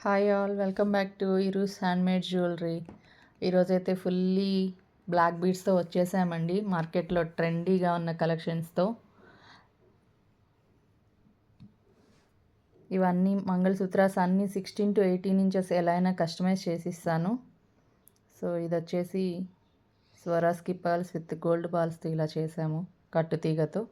Hi all, welcome back to ఇరూస్ handmade jewellery. ఈరోజైతే fully black బీడ్స్తో వచ్చేసామండి, మార్కెట్లో ట్రెండీగా ఉన్న కలెక్షన్స్తో. ఇవన్నీ మంగళసూత్రాస్ అన్నీ 16 to 18 ఇంచెస్ ఎలా అయినా కస్టమైజ్ చేసి ఇస్తాను. సో ఇది వచ్చేసి స్వరాస్కి పర్ల్స్ విత్ గోల్డ్ బాల్స్తో ఇలా చేసాము, కట్టు తీగతో.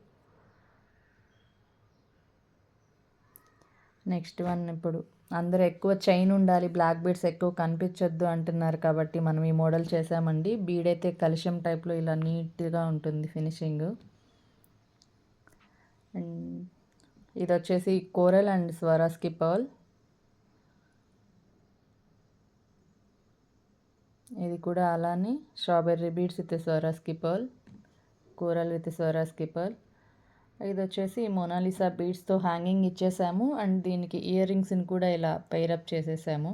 నెక్స్ట్ వన్, ఇప్పుడు అందరూ ఎక్కువ చైన్ ఉండాలి, బ్లాక్ బీడ్స్ ఎక్కువ కనిపించొద్దు అంటున్నారు కాబట్టి మనం ఈ మోడల్ చేసామండి. బీడ్ అయితే కలుషం టైప్లో ఇలా నీట్గా ఉంటుంది ఫినిషింగ్. అండ్ ఇది వచ్చేసి కోరల్ అండ్ స్వరాస్కి పర్ల్. ఇది కూడా అలానే strawberry beads with Swarovski pearl, coral with Swarovski pearl. ఇది వచ్చేసి మోనాలిసా బీడ్స్తో హ్యాంగింగ్ ఇచ్చేసాము అండ్ దీనికి ఇయర్ రింగ్స్ని కూడా ఇలా పైరప్ చేసేసాము.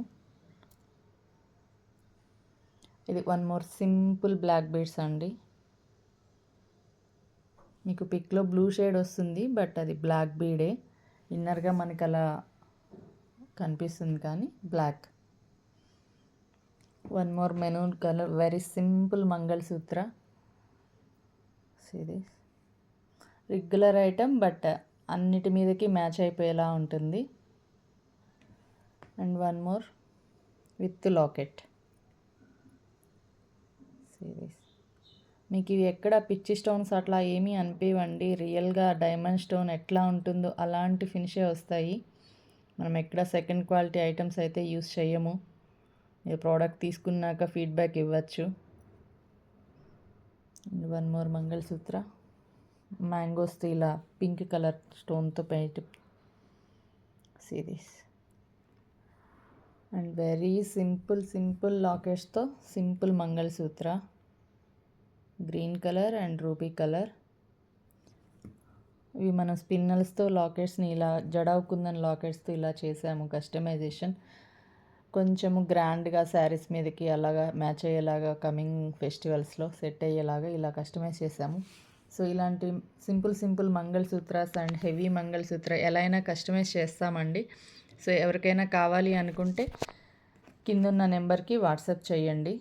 ఇది one more simple black beads అండి. మీకు పిక్లో బ్లూ షేడ్ వస్తుంది, బట్ అది బ్లాక్ బీడే. ఇన్నర్గా మనకి అలా కనిపిస్తుంది కానీ black. One more maroon colour very simple mangalsutra. Series regular item, but అన్నిటి మీదకి మ్యాచ్ అయిపోయేలా ఉంటుంది. And one more with locket series. మీకు ఇవి ఎక్కడ పిచ్చి స్టోన్స్ అట్లా ఏమీ అనిపించండి, రియల్గా డైమండ్ స్టోన్ ఎట్లా ఉంటుందో అలాంటి ఫినిషే వస్తాయి. మనం ఎక్కడ సెకండ్ క్వాలిటీ ఐటమ్స్ అయితే యూస్ చేయము. మీరు ప్రోడక్ట్ తీసుకున్నాక ఫీడ్బ్యాక్ ఇవ్వచ్చు. అండ్ వన్ మోర్ మంగళసూత్ర మ్యాంగోస్తో ఇలా పింక్ కలర్ స్టోన్తో paint series. And very simple లాకెట్స్తో simple mangalsutra, green colour and ruby colour. ఇవి మనం స్పిన్నల్స్తో లాకెట్స్ని ఇలా జడావ్ కుందన్ లాకెట్స్తో ఇలా చేసాము కస్టమైజేషన్. కొంచెము గ్రాండ్గా శారీస్ మీదకి అలాగా మ్యాచ్ అయ్యేలాగా కమింగ్ ఫెస్టివల్స్లో సెట్ అయ్యేలాగా ఇలా కస్టమైజ్ చేసాము. సో ఇలాంటి సింపుల్ మంగళసూత్రాస్ అండ్ హెవీ మంగళసూత్ర ఎలా అయినా కస్టమైజ్ చేస్తామండి. సో ఎవరికైనా కావాలి అనుకుంటే కిందున్న నెంబర్కి వాట్సాప్ చేయండి.